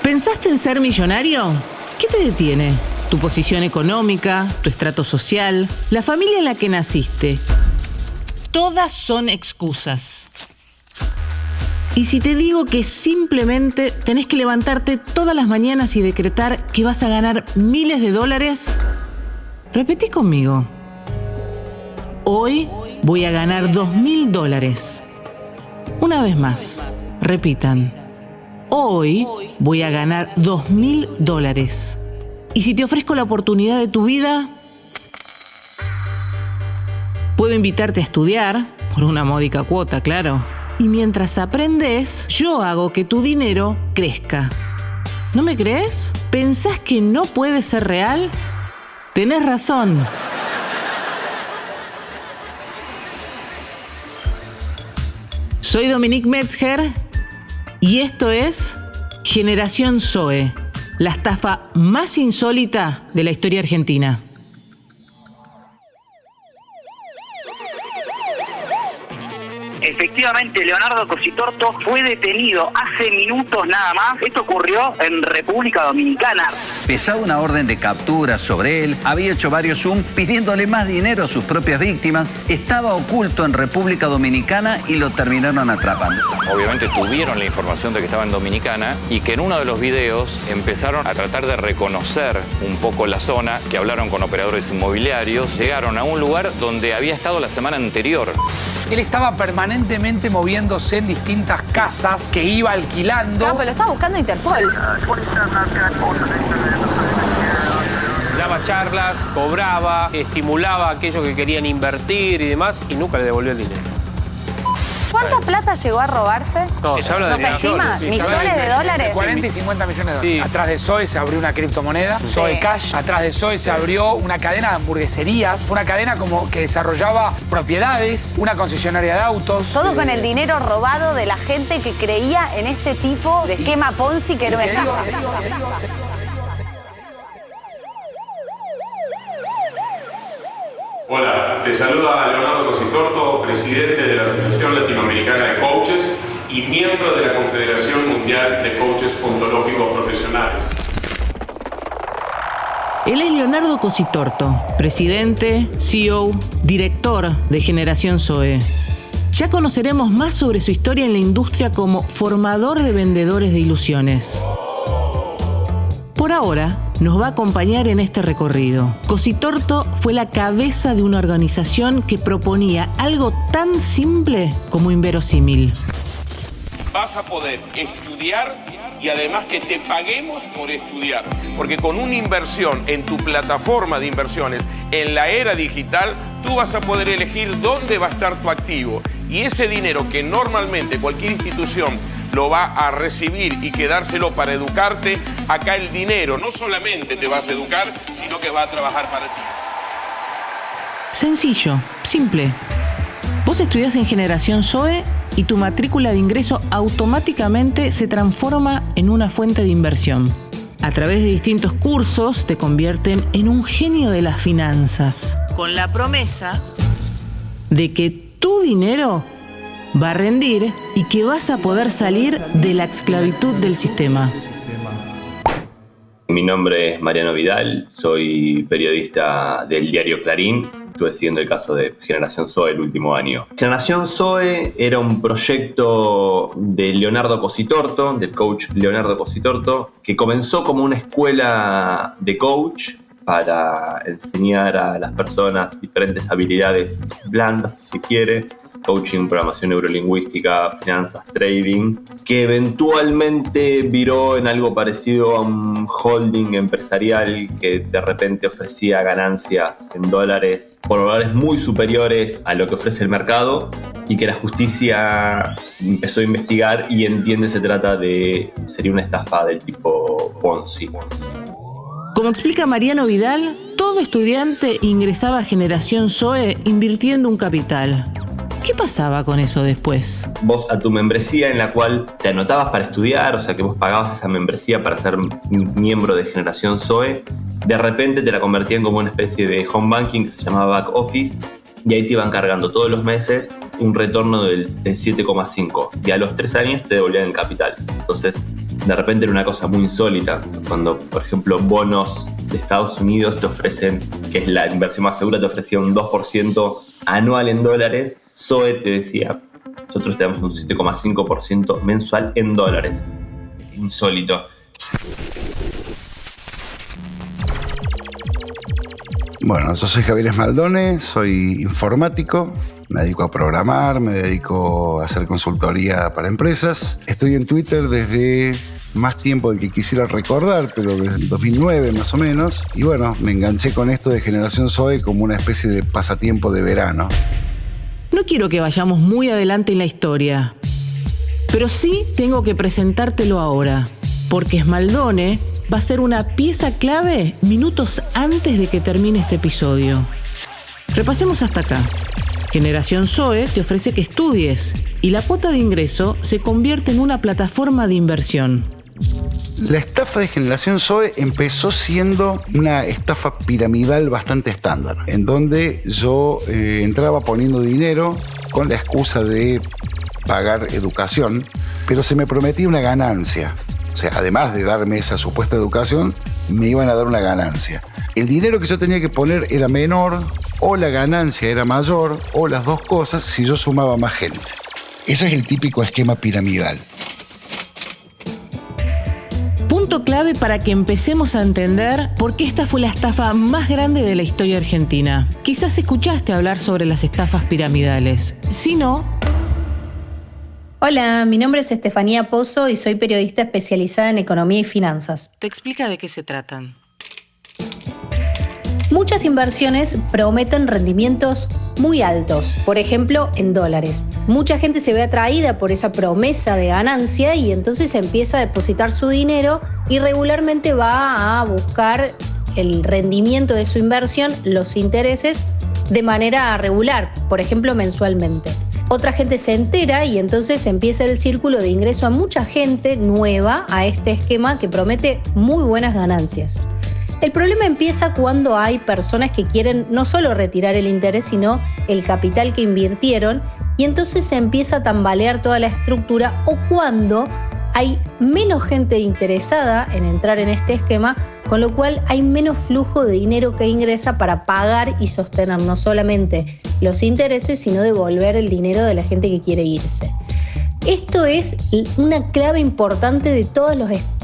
¿Pensaste en ser millonario? ¿Qué te detiene? ¿Tu posición económica, tu estrato social, la familia en la que naciste? Todas son excusas. ¿Y si te digo que simplemente tenés que levantarte todas las mañanas y decretar que vas a ganar miles de dólares? Repetí conmigo. Hoy voy a ganar $2.000. Una vez más, repitan. Hoy voy a ganar $2.000. ¿Y si te ofrezco la oportunidad de tu vida? Puedo invitarte a estudiar, por una módica cuota, claro. Y mientras aprendes, yo hago que tu dinero crezca. ¿No me crees? ¿Pensás que no puede ser real? Tenés razón. Soy Dominique Metzger y esto es Generación Zoe, la estafa más insólita de la historia argentina. Efectivamente, Leonardo Cositorto fue detenido hace minutos nada más. Esto ocurrió en República Dominicana. Pesaba una orden de captura sobre él, había hecho varios Zoom pidiéndole más dinero a sus propias víctimas, estaba oculto en República Dominicana y lo terminaron atrapando. Obviamente tuvieron la información de que estaba en Dominicana y que en uno de los videos empezaron a tratar de reconocer un poco la zona, que hablaron con operadores inmobiliarios, llegaron a un lugar donde había estado la semana anterior. Él estaba permanentemente moviéndose en distintas casas que iba alquilando. No, pero lo estaba buscando Interpol. Daba charlas, cobraba, estimulaba a aquellos que querían invertir y demás, y nunca le devolvió el dinero. ¿Cuánta plata llegó a robarse? No, se habla de ¿No se estima? millones. ¿Millones de dólares? 40 y 50 millones de dólares. Sí. Atrás de Zoe se abrió una criptomoneda, Zoe Cash. Atrás de Zoe se abrió una cadena de hamburgueserías, una cadena como que desarrollaba propiedades, una concesionaria de autos. Todo con el dinero robado de la gente que creía en este tipo de esquema Ponzi que era una estafa. Hola, te saluda Leonardo Cositorto, presidente de la Asociación Latinoamericana de Coaches y miembro de la Confederación Mundial de Coaches Ontológicos Profesionales. Él es Leonardo Cositorto, presidente, CEO, director de Generación Zoe. Ya conoceremos más sobre su historia en la industria como formador de vendedores de ilusiones. Por ahora, nos va a acompañar en este recorrido. Cositorto fue la cabeza de una organización que proponía algo tan simple como inverosímil. Vas a poder estudiar y además que te paguemos por estudiar. Porque con una inversión en tu plataforma de inversiones en la era digital, tú vas a poder elegir dónde va a estar tu activo. Y ese dinero que normalmente cualquier institución lo va a recibir y quedárselo para educarte, acá el dinero no solamente te vas a educar, sino que va a trabajar para ti. Sencillo, simple. Vos estudiás en Generación Zoe y tu matrícula de ingreso automáticamente se transforma en una fuente de inversión. A través de distintos cursos te convierten en un genio de las finanzas, con la promesa de que tu dinero va a rendir y que vas a poder salir de la esclavitud del sistema. Mi nombre es Mariano Vidal, soy periodista del diario Clarín. Estuve siguiendo el caso de Generación Zoe el último año. Generación Zoe era un proyecto de Leonardo Cositorto, del coach Leonardo Cositorto, que comenzó como una escuela de coach para enseñar a las personas diferentes habilidades blandas, si se quiere, coaching, programación neurolingüística, finanzas, trading, que eventualmente viró en algo parecido a un holding empresarial que de repente ofrecía ganancias en dólares por valores muy superiores a lo que ofrece el mercado, y que la justicia empezó a investigar y entiende se trata de, sería una estafa del tipo Ponzi. Como explica Mariano Vidal, todo estudiante ingresaba a Generación Zoe invirtiendo un capital. ¿Qué pasaba con eso después? Vos a tu membresía en la cual te anotabas para estudiar, o sea que vos pagabas esa membresía para ser miembro de Generación Zoe, de repente te la convertían como una especie de home banking que se llamaba back office, y ahí te iban cargando todos los meses un retorno del 7,5, y a los 3 años te devolvían el capital. Entonces de repente era una cosa muy insólita. Cuando, por ejemplo, bonos de Estados Unidos te ofrecen, que es la inversión más segura, te ofrecía un 2% anual en dólares, SOE te decía, nosotros tenemos un 7,5% mensual en dólares. Insólito. Bueno, yo soy Javier Esmaldone, soy informático, me dedico a programar, me dedico a hacer consultoría para empresas. Estoy en Twitter desde más tiempo del que quisiera recordar, pero desde el 2009 más o menos. Y bueno, me enganché con esto de Generación Zoe como una especie de pasatiempo de verano. No quiero que vayamos muy adelante en la historia, pero sí tengo que presentártelo ahora, porque Esmaldone va a ser una pieza clave minutos antes de que termine este episodio. Repasemos hasta acá. Generación Zoe te ofrece que estudies y la cuota de ingreso se convierte en una plataforma de inversión. La estafa de Generación Zoe empezó siendo una estafa piramidal bastante estándar, en donde yo entraba poniendo dinero con la excusa de pagar educación, pero se me prometía una ganancia. O sea, además de darme esa supuesta educación, me iban a dar una ganancia. El dinero que yo tenía que poner era menor, o la ganancia era mayor, o las dos cosas si yo sumaba más gente. Ese es el típico esquema piramidal. Punto clave para que empecemos a entender por qué esta fue la estafa más grande de la historia argentina. Quizás escuchaste hablar sobre las estafas piramidales. Si no... Hola, mi nombre es Estefanía Pozo y soy periodista especializada en economía y finanzas. Te explica de qué se tratan. Muchas inversiones prometen rendimientos muy altos, por ejemplo, en dólares. Mucha gente se ve atraída por esa promesa de ganancia y entonces empieza a depositar su dinero y regularmente va a buscar el rendimiento de su inversión, los intereses, de manera regular, por ejemplo, mensualmente. Otra gente se entera y entonces empieza el círculo de ingreso a mucha gente nueva a este esquema que promete muy buenas ganancias. El problema empieza cuando hay personas que quieren no solo retirar el interés, sino el capital que invirtieron, y entonces se empieza a tambalear toda la estructura, o cuando hay menos gente interesada en entrar en este esquema, con lo cual hay menos flujo de dinero que ingresa para pagar y sostener no solamente los intereses, sino devolver el dinero de la gente que quiere irse. Esto es una clave importante de todos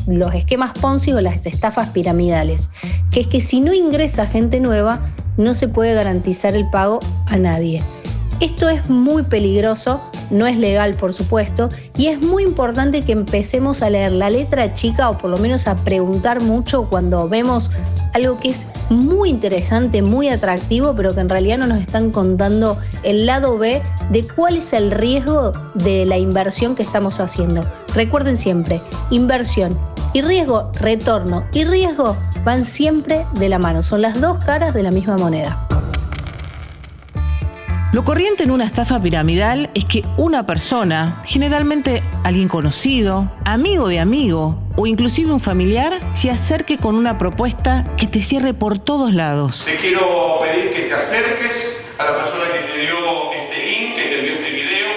los esquemas Ponzi o las estafas piramidales, que es que si no ingresa gente nueva, no se puede garantizar el pago a nadie. Esto es muy peligroso, no es legal por supuesto, y es muy importante que empecemos a leer la letra chica, o por lo menos a preguntar mucho cuando vemos algo que es muy interesante, muy atractivo, pero que en realidad no nos están contando el lado B de cuál es el riesgo de la inversión que estamos haciendo. Recuerden siempre, inversión y riesgo, retorno y riesgo van siempre de la mano, son las dos caras de la misma moneda. Lo corriente en una estafa piramidal es que una persona, generalmente alguien conocido, amigo de amigo o inclusive un familiar, se acerque con una propuesta que te cierre por todos lados. Te quiero pedir que te acerques a la persona que te dio este link, que te envió este video.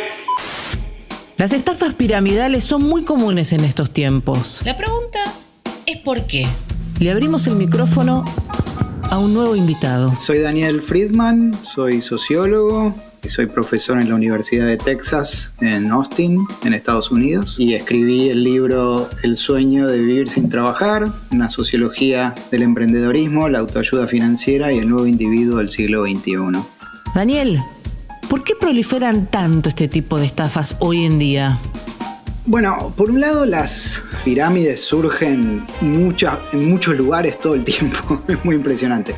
Las estafas piramidales son muy comunes en estos tiempos. La pregunta es ¿por qué? Le abrimos el micrófono a un nuevo invitado. Soy Daniel Friedman, soy sociólogo y soy profesor en la Universidad de Texas en Austin, en Estados Unidos, y escribí el libro El sueño de vivir sin trabajar, una sociología del emprendedorismo, la autoayuda financiera y el nuevo individuo del siglo XXI. Daniel, ¿por qué proliferan tanto este tipo de estafas hoy en día? Bueno, por un lado las pirámides surgen en muchos lugares todo el tiempo, es muy impresionante.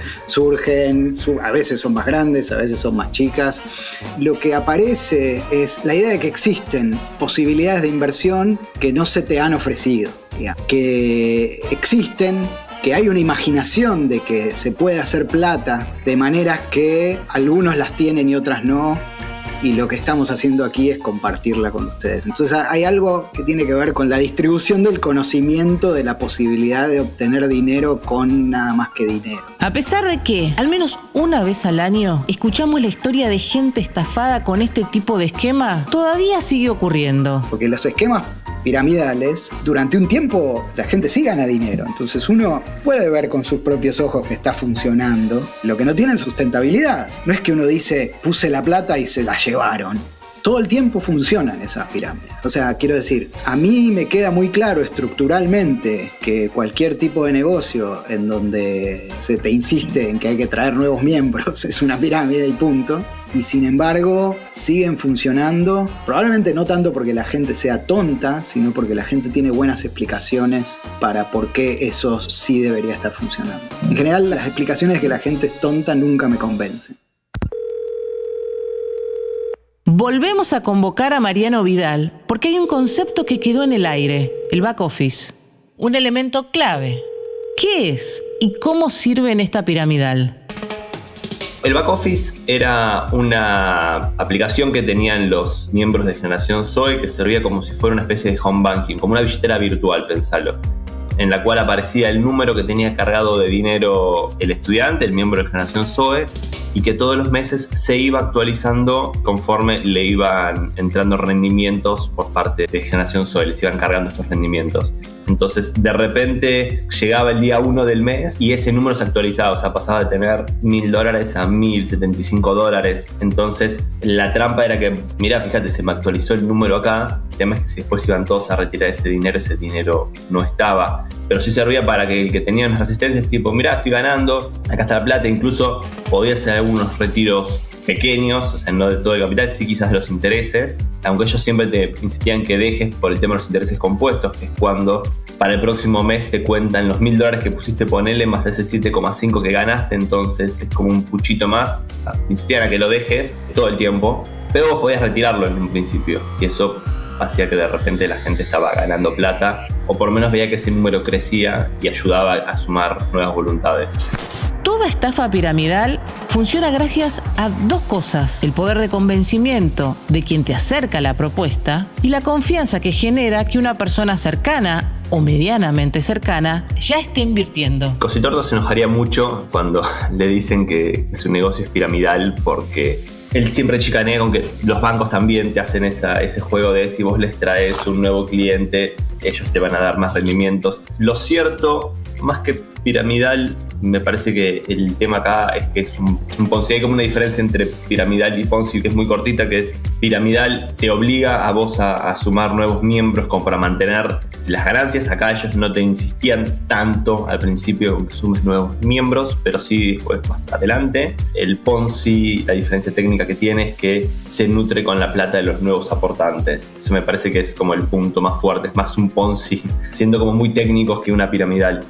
A veces son más grandes, a veces son más chicas. Lo que aparece es la idea de que existen posibilidades de inversión que no se te han ofrecido, que existen, que hay una imaginación de que se puede hacer plata de maneras que algunos las tienen y otras no. Y lo que estamos haciendo aquí es compartirla con ustedes. Entonces hay algo que tiene que ver con la distribución del conocimiento de la posibilidad de obtener dinero con nada más que dinero. A pesar de que, al menos una vez al año, escuchamos la historia de gente estafada con este tipo de esquema, todavía sigue ocurriendo. Porque los esquemas piramidales, durante un tiempo la gente sí gana dinero. Entonces uno puede ver con sus propios ojos que está funcionando. Lo que no tiene es sustentabilidad. No es que uno dice, puse la plata y se la llevaron. Todo el tiempo funcionan esas pirámides. O sea, quiero decir, a mí me queda muy claro estructuralmente que cualquier tipo de negocio en donde se te insiste en que hay que traer nuevos miembros es una pirámide y punto. Y sin embargo, siguen funcionando, probablemente no tanto porque la gente sea tonta, sino porque la gente tiene buenas explicaciones para por qué eso sí debería estar funcionando. En general, las explicaciones de que la gente es tonta nunca me convencen. Volvemos a convocar a Mariano Vidal porque hay un concepto que quedó en el aire, el back office. Un elemento clave. ¿Qué es y cómo sirve en esta piramidal? El back office era una aplicación que tenían los miembros de Generación Zoe que servía como si fuera una especie de home banking, como una billetera virtual, pensalo, en la cual aparecía el número que tenía cargado de dinero el estudiante, el miembro de Generación Zoe, y que todos los meses se iba actualizando conforme le iban entrando rendimientos por parte de Generación Zoe, les iban cargando estos rendimientos. Entonces, de repente llegaba el día 1 del mes y ese número se actualizaba, o sea, pasaba de tener $1.000 a $1.075. Entonces, la trampa era que, mira, fíjate, se me actualizó el número acá. El tema es que si después iban todos a retirar ese dinero no estaba. Pero sí servía para que el que tenía unas resistencias, tipo, mira, estoy ganando, acá está la plata, incluso podía hacer algunos retiros pequeños, o sea, no de todo el capital, sí quizás de los intereses, aunque ellos siempre te insistían que dejes por el tema de los intereses compuestos, que es cuando para el próximo mes te cuentan los $1.000 que pusiste, ponele, más ese 7,5 que ganaste, entonces es como un puchito más. O sea, te insistían a que lo dejes todo el tiempo, pero vos podías retirarlo en un principio, y eso hacía que de repente la gente estaba ganando plata, o por lo menos veía que ese número crecía y ayudaba a sumar nuevas voluntades. Toda estafa piramidal funciona gracias a dos cosas: el poder de convencimiento de quien te acerca la propuesta y la confianza que genera que una persona cercana o medianamente cercana ya esté invirtiendo. Cositorto se enojaría mucho cuando le dicen que su negocio es piramidal, porque él siempre chicanea con que los bancos también te hacen ese juego de si vos les traes un nuevo cliente, ellos te van a dar más rendimientos. Lo cierto, más que piramidal, me parece que el tema acá es que es un Ponzi. Hay como una diferencia entre piramidal y Ponzi que es muy cortita, que es piramidal te obliga a vos a sumar nuevos miembros como para mantener las ganancias. Acá ellos no te insistían tanto al principio con que sumes nuevos miembros, pero sí después más adelante. El Ponzi, la diferencia técnica que tiene es que se nutre con la plata de los nuevos aportantes. Eso me parece que es como el punto más fuerte, es más un Ponzi, siendo como muy técnicos que una piramidal.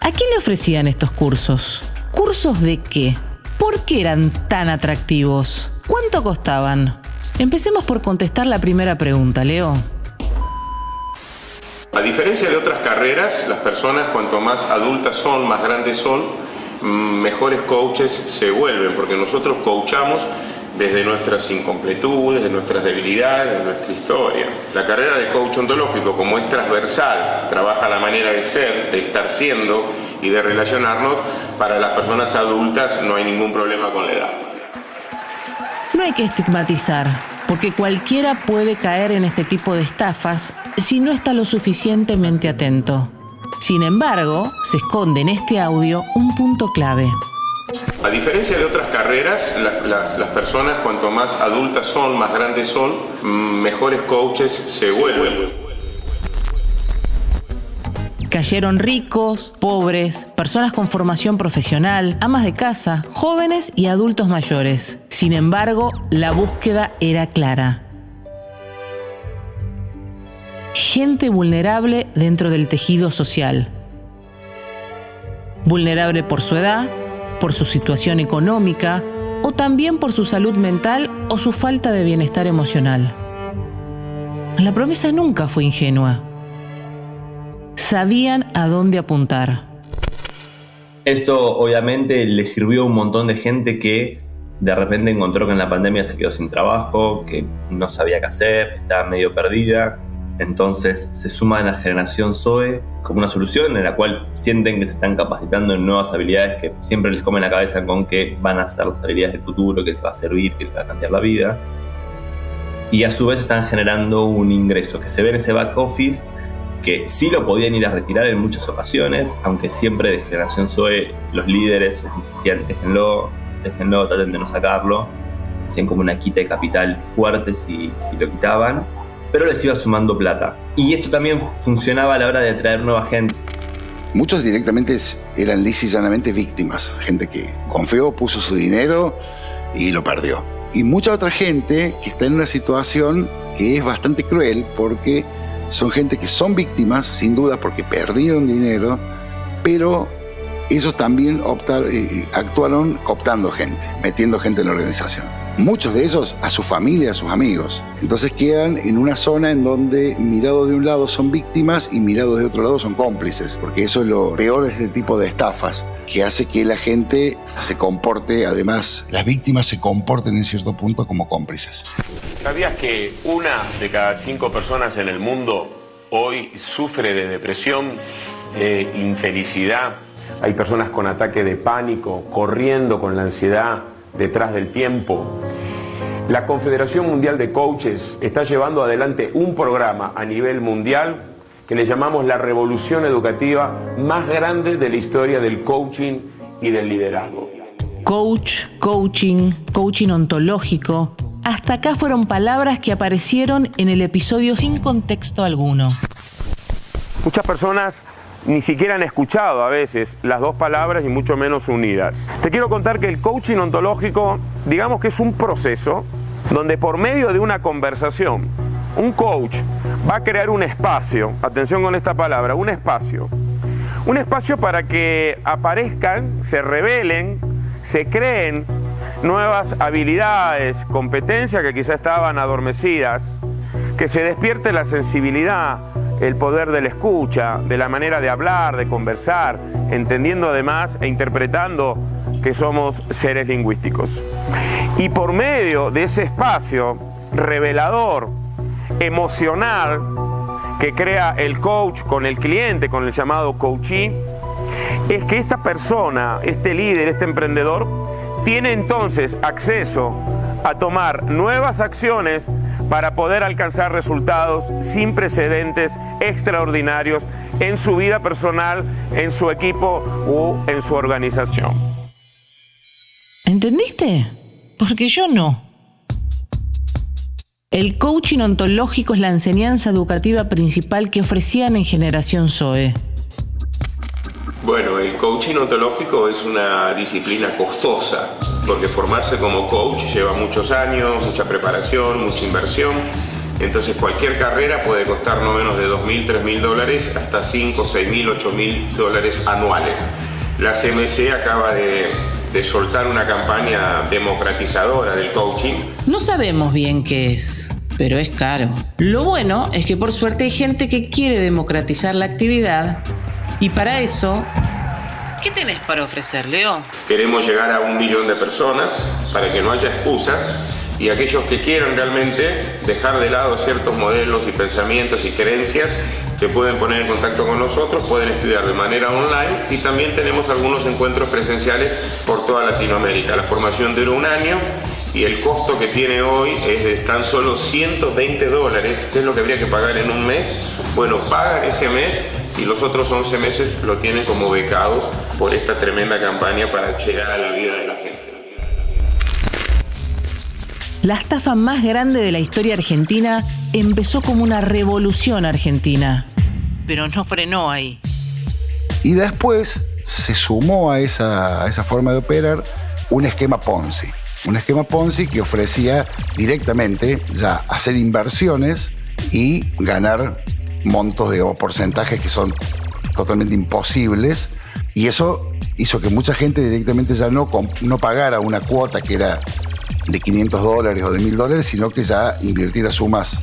¿A quién le ofrecían estos cursos? ¿Cursos de qué? ¿Por qué eran tan atractivos? ¿Cuánto costaban? Empecemos por contestar la primera pregunta, Leo. A diferencia de otras carreras, las personas cuanto más adultas son, más grandes son, mejores coaches se vuelven, porque nosotros coachamos desde nuestras incompletudes, de nuestras debilidades, de nuestra historia. La carrera de coach ontológico, como es transversal, trabaja la manera de ser, de estar siendo y de relacionarnos, para las personas adultas no hay ningún problema con la edad. No hay que estigmatizar, porque cualquiera puede caer en este tipo de estafas si no está lo suficientemente atento. Sin embargo, se esconde en este audio un punto clave. A diferencia de otras carreras, las personas cuanto más adultas son, más grandes son, mejores coaches se vuelven. Cayeron ricos, pobres, personas con formación profesional, amas de casa, jóvenes y adultos mayores. Sin embargo, la búsqueda era clara. Gente vulnerable dentro del tejido social. Vulnerable por su edad, por su situación económica o también por su salud mental o su falta de bienestar emocional. La promesa nunca fue ingenua. Sabían a dónde apuntar. Esto obviamente le sirvió a un montón de gente que de repente encontró que en la pandemia se quedó sin trabajo, que no sabía qué hacer, estaba medio perdida. Entonces se suman a Generación Zoe como una solución en la cual sienten que se están capacitando en nuevas habilidades que siempre les comen la cabeza con que van a ser las habilidades del futuro, que les va a servir, que les va a cambiar la vida. y a su vez estaban generando un ingreso que se ve en ese back office, que sí lo podían ir a retirar en muchas ocasiones, aunque siempre de Generación Zoe los líderes les insistían, déjenlo, traten de no sacarlo, hacían como una quita de capital fuerte si lo quitaban, pero les iba sumando plata. Y esto también funcionaba a la hora de atraer nueva gente. Muchos directamente eran lisa y llanamente víctimas, gente que confió, puso su dinero y lo perdió. Y mucha otra gente que está en una situación que es bastante cruel, porque son gente que son víctimas, sin duda, porque perdieron dinero, pero ellos también actuaron cooptando gente, metiendo gente en la organización. Muchos de ellos a su familia, a sus amigos. Entonces quedan en una zona en donde mirado de un lado son víctimas y mirado de otro lado son cómplices, porque eso es lo peor de este tipo de estafas, que hace que la gente se comporte, además, las víctimas se comporten en cierto punto como cómplices. ¿Sabías que 1 de cada 5 personas en el mundo hoy sufre de depresión, de infelicidad? Hay personas con ataque de pánico, corriendo con la ansiedad detrás del tiempo. La Confederación Mundial de Coaches está llevando adelante un programa a nivel mundial que le llamamos la revolución educativa más grande de la historia del coaching y del liderazgo. Coaching ontológico. Hasta acá fueron palabras que aparecieron en el episodio sin contexto alguno. Muchas personas ni siquiera han escuchado a veces las dos palabras y mucho menos unidas. Te quiero contar que el coaching ontológico, digamos que es un proceso donde por medio de una conversación, un coach va a crear un espacio, atención con esta palabra, un espacio para que aparezcan, se revelen, se creen nuevas habilidades, competencias que quizá estaban adormecidas, que se despierte la sensibilidad, el poder de la escucha, de la manera de hablar, de conversar, entendiendo además e interpretando que somos seres lingüísticos. Y por medio de ese espacio revelador, emocional, que crea el coach con el cliente, con el llamado coachee, es que esta persona, este líder, este emprendedor, tiene entonces acceso a tomar nuevas acciones para poder alcanzar resultados sin precedentes, extraordinarios en su vida personal, en su equipo o en su organización. ¿Entendiste? Porque yo no. El coaching ontológico es la enseñanza educativa principal que ofrecían en Generación Zoe. Bueno, el coaching ontológico es una disciplina costosa, porque formarse como coach lleva muchos años, mucha preparación, mucha inversión. Entonces cualquier carrera puede costar no menos de $2.000, $3.000 hasta $5.000, $6.000, $8.000 anuales. La CMC acaba de soltar una campaña democratizadora del coaching. No sabemos bien qué es, pero es caro. Lo bueno es que por suerte hay gente que quiere democratizar la actividad y para eso... ¿Qué tenés para ofrecer, Leo? Queremos llegar a 1 millón de personas para que no haya excusas y aquellos que quieran realmente dejar de lado ciertos modelos y pensamientos y creencias se pueden poner en contacto con nosotros, pueden estudiar de manera online y también tenemos algunos encuentros presenciales por toda Latinoamérica. La formación dura 1 año y el costo que tiene hoy es de tan solo $120. ¿Qué es lo que habría que pagar en un mes? Bueno, pagan ese mes y los otros 11 meses lo tienen como becado por esta tremenda campaña para llegar a la vida de la gente. La estafa más grande de la historia argentina empezó como una revolución argentina, pero no frenó ahí. Y después se sumó a esa forma de operar un esquema Ponzi. Un esquema Ponzi que ofrecía directamente ya hacer inversiones y ganar montos o porcentajes que son totalmente imposibles. Y eso hizo que mucha gente directamente ya no pagara una cuota que era de $500 o de $1.000, sino que ya invirtiera sumas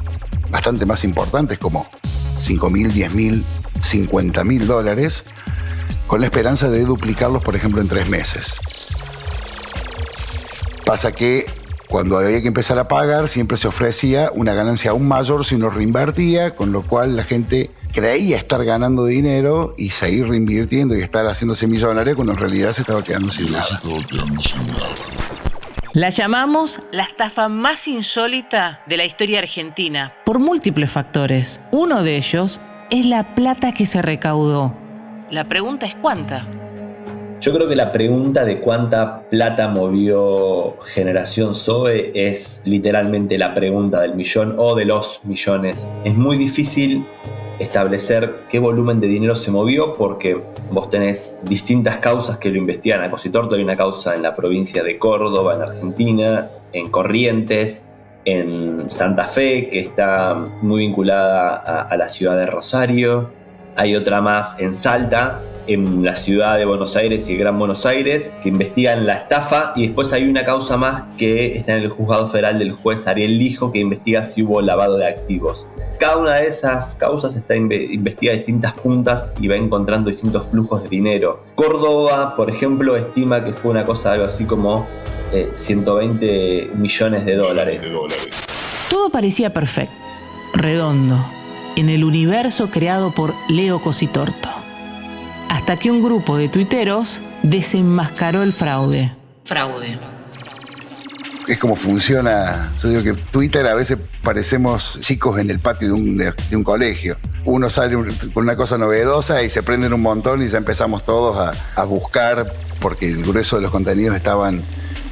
bastante más importantes como $5.000, $10.000, $50.000, con la esperanza de duplicarlos, por ejemplo, en 3 meses. Pasa que cuando había que empezar a pagar, siempre se ofrecía una ganancia aún mayor si uno reinvertía, con lo cual la gente creía estar ganando dinero y seguir reinvirtiendo y estar haciéndose millonario, cuando en realidad se estaba quedando sin nada. La llamamos la estafa más insólita de la historia argentina, por múltiples factores. Uno de ellos es la plata que se recaudó. La pregunta es ¿cuánta? Yo creo que la pregunta de cuánta plata movió Generación Zoe es literalmente la pregunta del millón o de los millones. Es muy difícil establecer qué volumen de dinero se movió porque vos tenés distintas causas que lo investigan. A Cositorto hay una causa en la provincia de Córdoba, en Argentina, en Corrientes, en Santa Fe, que está muy vinculada a la ciudad de Rosario. Hay otra más en Salta, en la ciudad de Buenos Aires y el Gran Buenos Aires, que investigan la estafa, y después hay una causa más que está en el juzgado federal del juez Ariel Lijo, que investiga si hubo lavado de activos. Cada una de esas causas investiga distintas puntas y va encontrando distintos flujos de dinero. Córdoba, por ejemplo, estima que fue una cosa algo así como 120 millones de dólares. Todo parecía perfecto, redondo, en el universo creado por Leo Cositorto. Hasta que un grupo de tuiteros desenmascaró el fraude. Es como funciona. Yo digo que Twitter a veces parecemos chicos en el patio de un colegio. Uno sale con una cosa novedosa y se prenden un montón y ya empezamos todos a buscar, porque el grueso de los contenidos estaban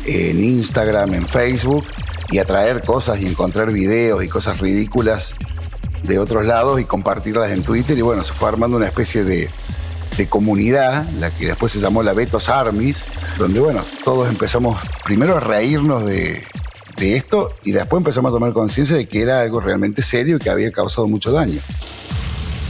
en Instagram, en Facebook, y a traer cosas y encontrar videos y cosas ridículas de otros lados y compartirlas en Twitter. Y bueno, se fue armando una especie de comunidad, la que después se llamó la Betos Armies, donde bueno, todos empezamos primero a reírnos de esto y después empezamos a tomar conciencia de que era algo realmente serio y que había causado mucho daño.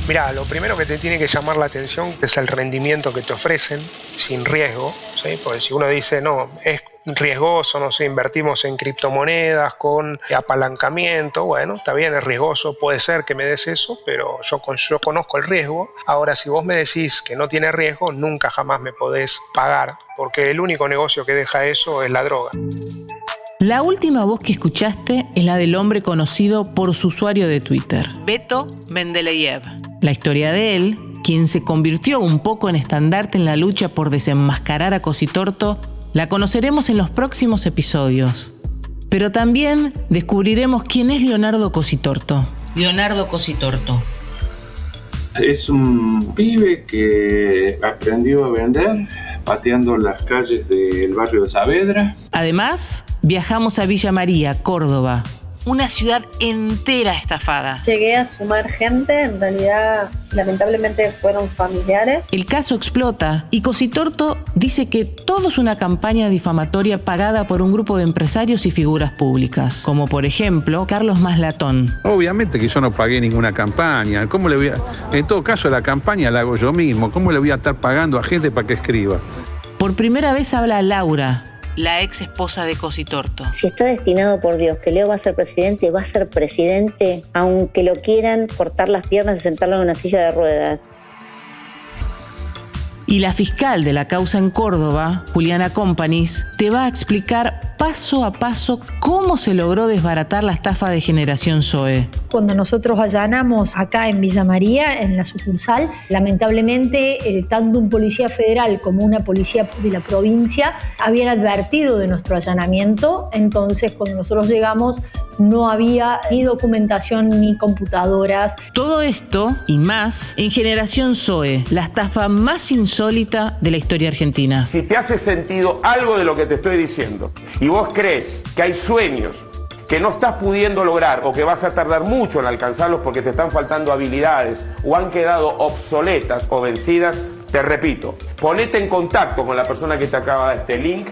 Mirá, lo primero que te tiene que llamar la atención es el rendimiento que te ofrecen sin riesgo, ¿sí? Porque si uno dice, no, es riesgoso, no sé, invertimos en criptomonedas con apalancamiento, bueno, está bien, es riesgoso, puede ser que me des eso, pero yo conozco el riesgo. Ahora, si vos me decís que no tiene riesgo, nunca jamás me podés pagar, porque el único negocio que deja eso es la droga. La última voz que escuchaste es la del hombre conocido por su usuario de Twitter, Beto Mendeleev. La historia de él, quien se convirtió un poco en estandarte en la lucha por desenmascarar a Cositorto, la conoceremos en los próximos episodios. Pero también descubriremos quién es Leonardo Cositorto. Leonardo Cositorto. Es un pibe que aprendió a vender pateando las calles del barrio de Saavedra. Además, viajamos a Villa María, Córdoba. Una ciudad entera estafada. Llegué a sumar gente, en realidad lamentablemente fueron familiares. El caso explota y Cositorto dice que todo es una campaña difamatoria pagada por un grupo de empresarios y figuras públicas, como por ejemplo Carlos Maslatón. Obviamente que yo no pagué ninguna campaña. ¿Cómo le voy a...? En todo caso la campaña la hago yo mismo. ¿Cómo le voy a estar pagando a gente para que escriba? Por primera vez habla Laura, la ex esposa de Cositorto. Si está destinado por Dios que Leo va a ser presidente, aunque lo quieran cortar las piernas y sentarlo en una silla de ruedas. Y la fiscal de la causa en Córdoba, Juliana Companys, te va a explicar paso a paso cómo se logró desbaratar la estafa de Generación Zoe. Cuando nosotros allanamos acá en Villa María, en la sucursal, lamentablemente tanto un policía federal como una policía de la provincia habían advertido de nuestro allanamiento. Entonces, cuando nosotros llegamos, no había ni documentación ni computadoras. Todo esto y más en Generación Zoe, la estafa más insólita de la historia argentina. Si te hace sentido algo de lo que te estoy diciendo y vos crees que hay sueños que no estás pudiendo lograr o que vas a tardar mucho en alcanzarlos porque te están faltando habilidades o han quedado obsoletas o vencidas, te repito, ponete en contacto con la persona que te acaba de este link.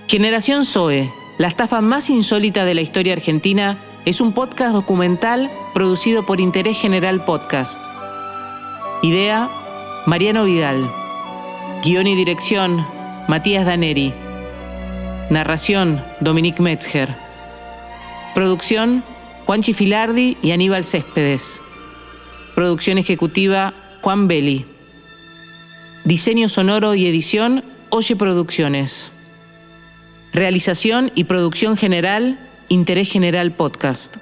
Generación Zoe, la estafa más insólita de la historia argentina, es un podcast documental producido por Interés General Podcast. Idea, Mariano Vidal. Guión y dirección, Matías Daneri. Narración, Dominique Metzger. Producción, Juanchi Filardi y Aníbal Céspedes. Producción ejecutiva, Juan Belli. Diseño sonoro y edición, Oye Producciones. Realización y producción general, Interés General Podcast.